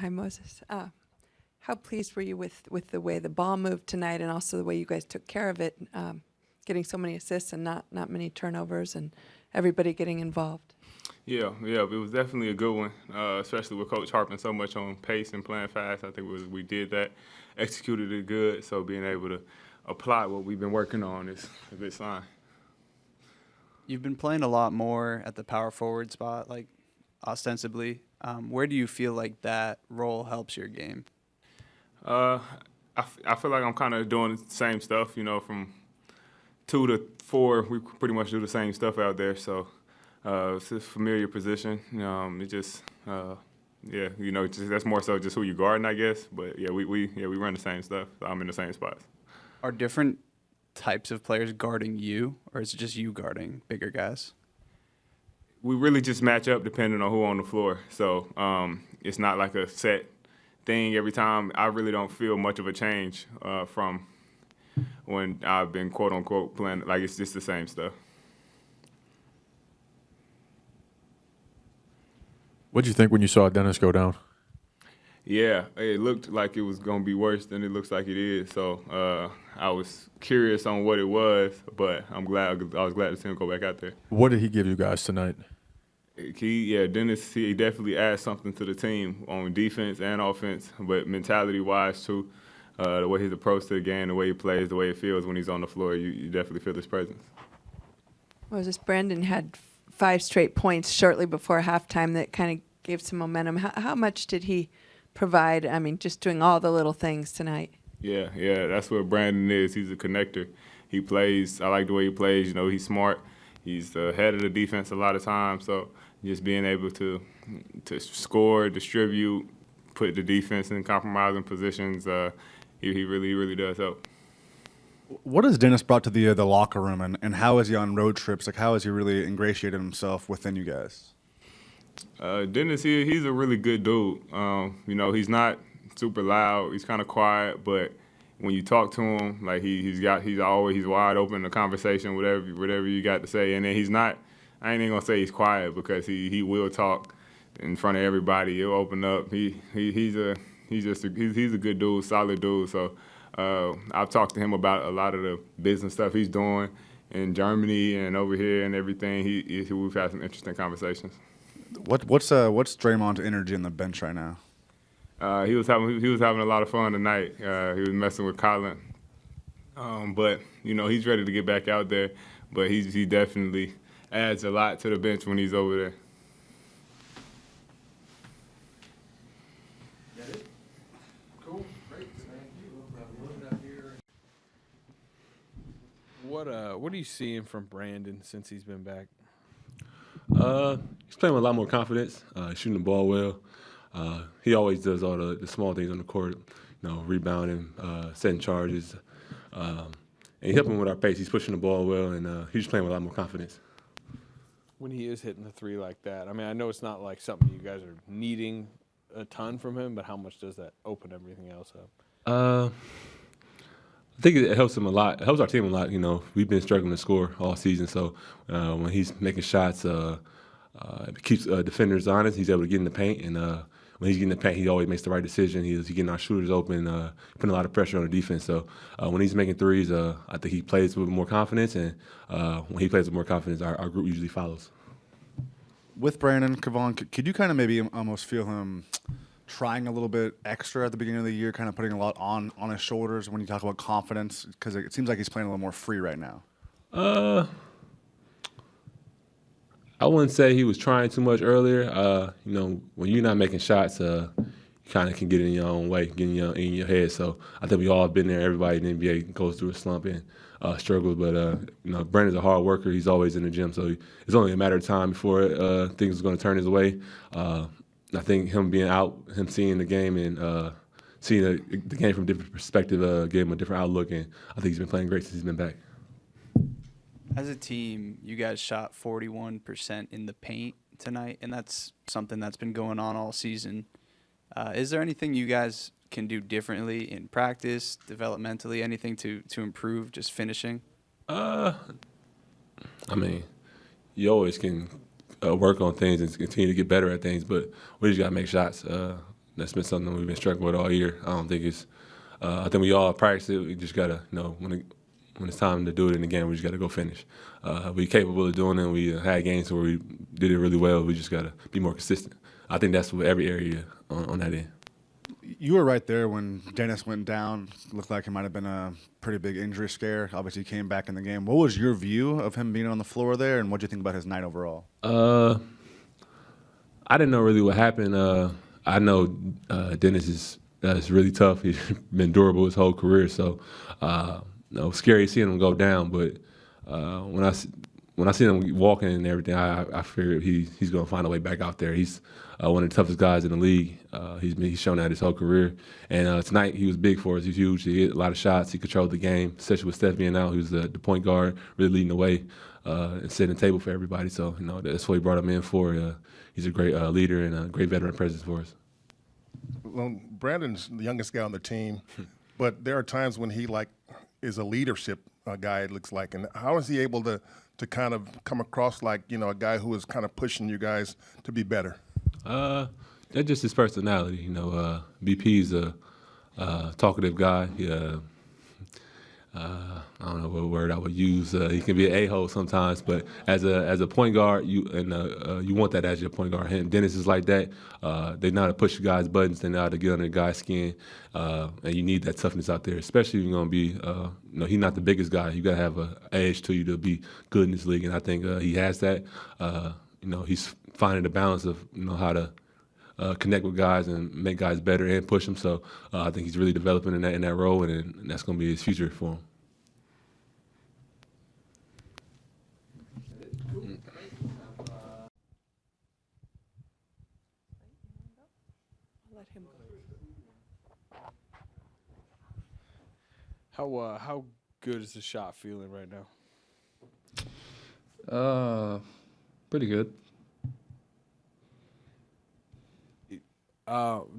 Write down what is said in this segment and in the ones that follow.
Hi, Moses. How pleased were you with the way the ball moved tonight, and also the way you guys took care of it, getting so many assists and not many turnovers, and everybody getting involved? Yeah, it was definitely a good one, especially with Coach harping so much on pace and playing fast. I think we did that, executed it good, so being able to apply what we've been working on is a good sign. You've been playing a lot more at the power forward spot, like ostensibly. Where do you feel like that role helps your game? I feel like I'm kind of doing the same stuff, from 2 to 4, we pretty much do the same stuff out there, so it's a familiar position. It just, that's more so just who you guarding, I guess. But yeah, we run the same stuff. I'm in the same spots. Are different types of players guarding you, or is it just you guarding bigger guys? We really just match up depending on who on the floor. So it's not like a set thing every time. I really don't feel much of a change from when I've been quote unquote playing. Like it's just the same stuff. What did you think when you saw Dennis go down? Yeah, it looked like it was going to be worse than it looks like it is. So I was curious on what it was, but I was glad to see him go back out there. What did he give you guys tonight? Dennis, he definitely adds something to the team on defense and offense, but mentality-wise too. The way his approach to the game, the way he plays, the way it feels when he's on the floor, you definitely feel his presence. Moses, Brandon had 5 straight points shortly before halftime that kind of gave some momentum. How much did he provide? I mean, just doing all the little things tonight. Yeah, that's what Brandon is. He's a connector. He plays. I like the way he plays. He's smart. He's the head of the defense a lot of times. So just being able to score, distribute, put the defense in compromising positions, he really does help. What has Dennis brought to the locker room, and how is he on road trips? Like, how has he really ingratiated himself within you guys? Dennis, he's a really good dude. He's not super loud. He's kind of quiet, but when you talk to him, like he's wide open to conversation, whatever you got to say. And then he's not. I ain't even gonna say he's quiet because he will talk in front of everybody. He'll open up. He's a good dude, solid dude. So I've talked to him about a lot of the business stuff he's doing in Germany and over here and everything. We've had some interesting conversations. What's Draymond's energy on the bench right now? He was having a lot of fun tonight. He was messing with Colin, but he's ready to get back out there. But he definitely adds a lot to the bench when he's over there. Cool, great, thank you. What are you seeing from Brandon since he's been back? He's playing with a lot more confidence, shooting the ball well. He always does all the small things on the court, rebounding, setting charges. And he's helping with our pace. He's pushing the ball well, and he's just playing with a lot more confidence. When he is hitting the 3 like that, I mean, I know it's not like something you guys are needing a ton from him, but how much does that open everything else up? I think it helps him a lot. It helps our team a lot. We've been struggling to score all season, so when he's making shots, it keeps defenders honest. He's able to get in the paint, and when he's getting in the paint, he always makes the right decision. He's getting our shooters open, putting a lot of pressure on the defense. So when he's making threes, I think he plays with more confidence, and when he plays with more confidence, our group usually follows. With Brandon, Kevon, could you kind of maybe almost feel him trying a little bit extra at the beginning of the year, kind of putting a lot on his shoulders when you talk about confidence? Because it seems like he's playing a little more free right now. I wouldn't say he was trying too much earlier. When you're not making shots, you kind of can get in your own way, get in your head. So I think we all have been there. Everybody in the NBA goes through a slump and struggles. But Brandon's a hard worker. He's always in the gym, so it's only a matter of time before things are going to turn his way. I think him being out, him seeing the game and seeing the game from a different perspective, gave him a different outlook, and I think he's been playing great since he's been back. As a team, you guys shot 41% in the paint tonight, and that's something that's been going on all season. Is there anything you guys can do differently in practice, developmentally, anything to improve just finishing? You always can work on things and continue to get better at things, but we just got to make shots. that's been something we've been struggling with all year. I don't think it's. I think we all practice it. We just gotta, when it's time to do it in the game, we just gotta go finish. We're capable of doing it. We had games where we did it really well. We just gotta be more consistent. I think that's with every area on that end. You were right there when Dennis went down. Looked like it might have been a pretty big injury scare. Obviously, he came back in the game. What was your view of him being on the floor there, and what do you think about his night overall? I didn't know really what happened. I know Dennis is really tough. He's been durable his whole career, so scary seeing him go down. But when I see him walking and everything, I figured he's going to find a way back out there. He's one of the toughest guys in the league. He's shown that his whole career. And tonight he was big for us. He's huge. He hit a lot of shots. He controlled the game, especially with Steph being out. He was the point guard, really leading the way and setting the table for everybody. So that's what we brought him in for. He's a great leader and a great veteran presence for us. Well, Brandon's the youngest guy on the team, but there are times when he is a leadership guy. It looks like, and how is he able to kind of come across like a guy who is kind of pushing you guys to be better? That's just his personality. BP's a talkative guy. I don't know what word I would use. He can be an a-hole sometimes, but as a point guard, you want that as your point guard. Him, Dennis is like that. They know how to push guys' buttons. They know how to get under the guy's skin, and you need that toughness out there, especially if you're going to be. He's not the biggest guy. You got to have an edge to you to be good in this league, and I think he has that. He's finding the balance of how to connect with guys and make guys better and push them. So I think he's really developing in that role, and that's going to be his future for him. Let him go. How good is the shot feeling right now? Pretty good.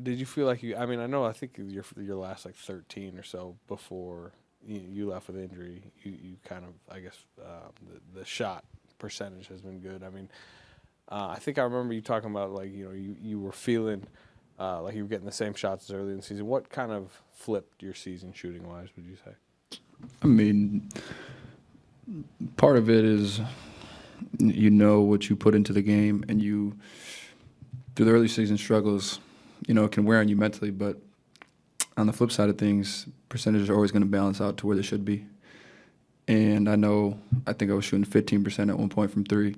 Did you feel like I think your last 13 or so before you left with injury, you kind of, I guess, the shot percentage has been good. I think I remember you talking about you were feeling like you were getting the same shots as early in the season. What kind of flipped your season shooting wise, would you say? Part of it is what you put into the game, and through the early season struggles, it can wear on you mentally, but on the flip side of things, percentages are always going to balance out to where they should be. And I think I was shooting 15% at one point from three,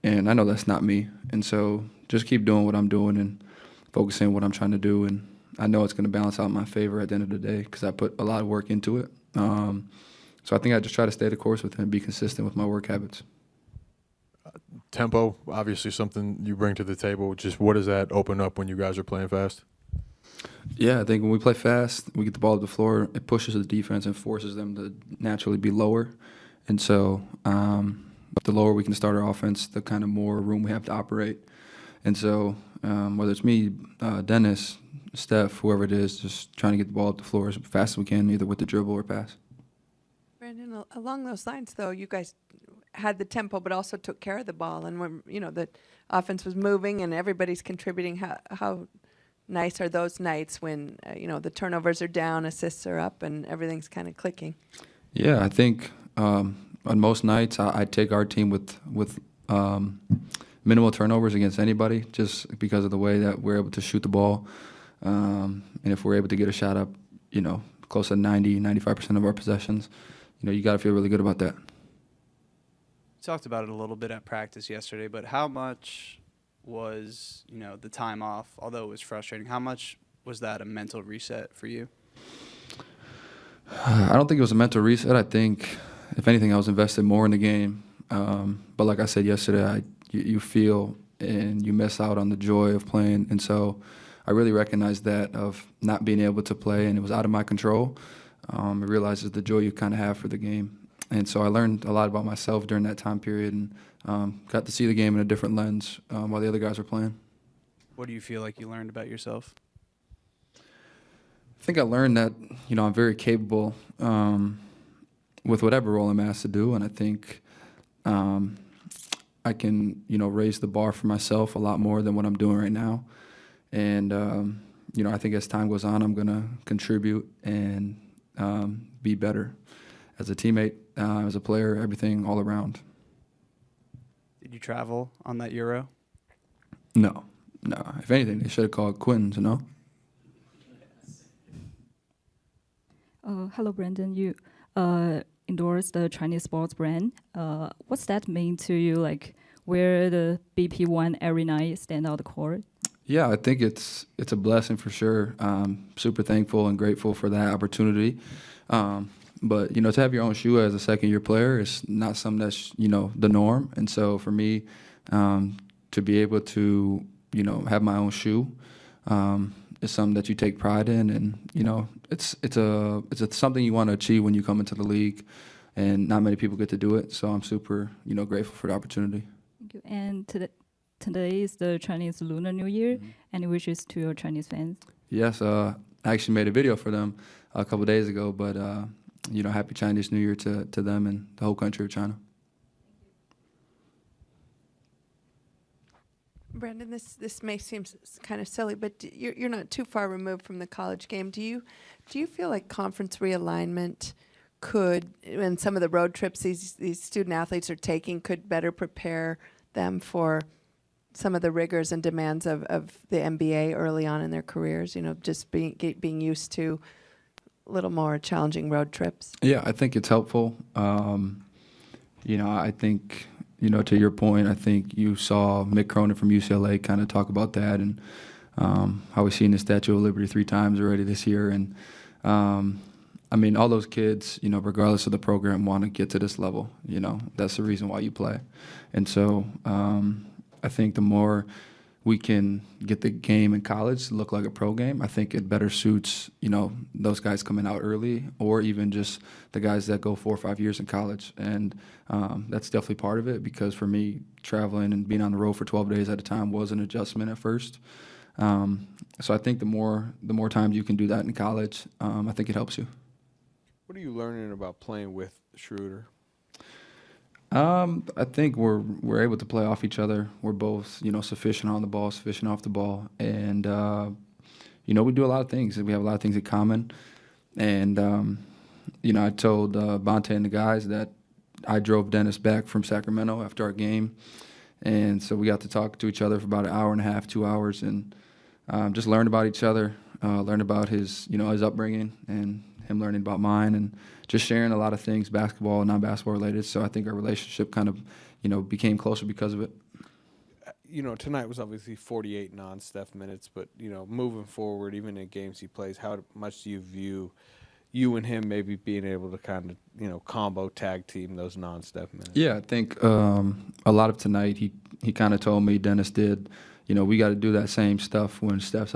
and I know that's not me. And so just keep doing what I'm doing and focusing on what I'm trying to do, and I know it's going to balance out in my favor at the end of the day because I put a lot of work into it. So I think I just try to stay the course with it and be consistent with my work habits. Tempo, obviously something you bring to the table. Just what does that open up when you guys are playing fast? Yeah, I think when we play fast, we get the ball to the floor, it pushes the defense and forces them to naturally be lower. And so the lower we can start our offense, the kind of more room we have to operate. And so whether it's me, Dennis, Steph, whoever it is, just trying to get the ball up the floor as fast as we can, either with the dribble or pass. Brandon, along those lines, though, you guys had the tempo, but also took care of the ball, and when the offense was moving and everybody's contributing. How nice are those nights when the turnovers are down, assists are up, and everything's kind of clicking? Yeah, I think on most nights I take our team with minimal turnovers against anybody, just because of the way that we're able to shoot the ball, and if we're able to get a shot up, close to 90-95% of our possessions, you got to feel really good about that. Talked about it a little bit at practice yesterday, but how much was, the time off, although it was frustrating, how much was that a mental reset for you? I don't think it was a mental reset. I think, if anything, I was invested more in the game. But like I said yesterday, you feel and you miss out on the joy of playing. And so I really recognized that of not being able to play, and it was out of my control. I realized the joy you kind of have for the game. And so I learned a lot about myself during that time period, and got to see the game in a different lens while the other guys were playing. What do you feel like you learned about yourself? I think I learned that, I'm very capable with whatever role I'm asked to do, and I think I can, raise the bar for myself a lot more than what I'm doing right now. And, I think as time goes on, I'm going to contribute and be better as a teammate, as a player, everything all around. Did you travel on that Euro? No. If anything, they should have called Quins, Hello, Brandon. You endorsed the Chinese sports brand. What's that mean to you? Like, wear the BP1 every night, stand out the court? Yeah, I think it's a blessing for sure. Super thankful and grateful for that opportunity. But, to have your own shoe as a second-year player is not something that's, the norm. And so for me, to be able to, have my own shoe is something that you take pride in. And, it's something you want to achieve when you come into the league. And not many people get to do it. So I'm super, grateful for the opportunity. Thank you. And today is the Chinese Lunar New Year. Any wishes to your Chinese fans? Yes, I actually made a video for them a couple days ago, but happy Chinese New Year to them and the whole country of China. Brandon, this may seem kind of silly, but you're not too far removed from the college game. Do you feel like conference realignment could, and some of the road trips these student athletes are taking, could better prepare them for some of the rigors and demands of the NBA early on in their careers? Just being used to a little more challenging road trips. Yeah, I think it's helpful. I think, to your point, I think you saw Mick Cronin from UCLA kind of talk about that and how we've seen the Statue of Liberty 3 times already this year. And, all those kids, regardless of the program, want to get to this level. That's the reason why you play. And so I think the more we can get the game in college to look like a pro game, I think it better suits, those guys coming out early or even just the guys that go 4 or 5 years in college. And that's definitely part of it because for me, traveling and being on the road for 12 days at a time was an adjustment at first. So I think the more times you can do that in college, I think it helps you. What are you learning about playing with Schroeder? I think we're able to play off each other. We're both, sufficient on the ball, sufficient off the ball. And, we do a lot of things. We have a lot of things in common. And, I told Bonte and the guys that I drove Dennis back from Sacramento after our game. And so we got to talk to each other for about an hour and a half, 2 hours, and just learned about each other, learned about his upbringing and him learning about mine, and just sharing a lot of things, basketball and non-basketball related. So I think our relationship kind of, became closer because of it. Tonight was obviously 48 non-Steph minutes, but, moving forward, even in games he plays, how much do you view you and him maybe being able to kind of, combo tag team those non-Steph minutes? Yeah, I think a lot of tonight he kind of told me, Dennis did, we got to do that same stuff when Steph's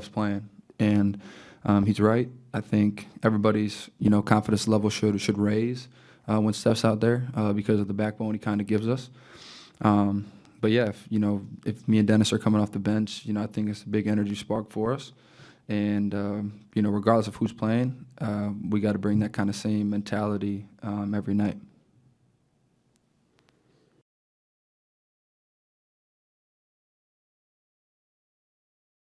playing. And he's right. I think everybody's, confidence level should raise when Steph's out there because of the backbone he kind of gives us. But yeah, if me and Dennis are coming off the bench, I think it's a big energy spark for us. And, regardless of who's playing, we got to bring that kind of same mentality every night.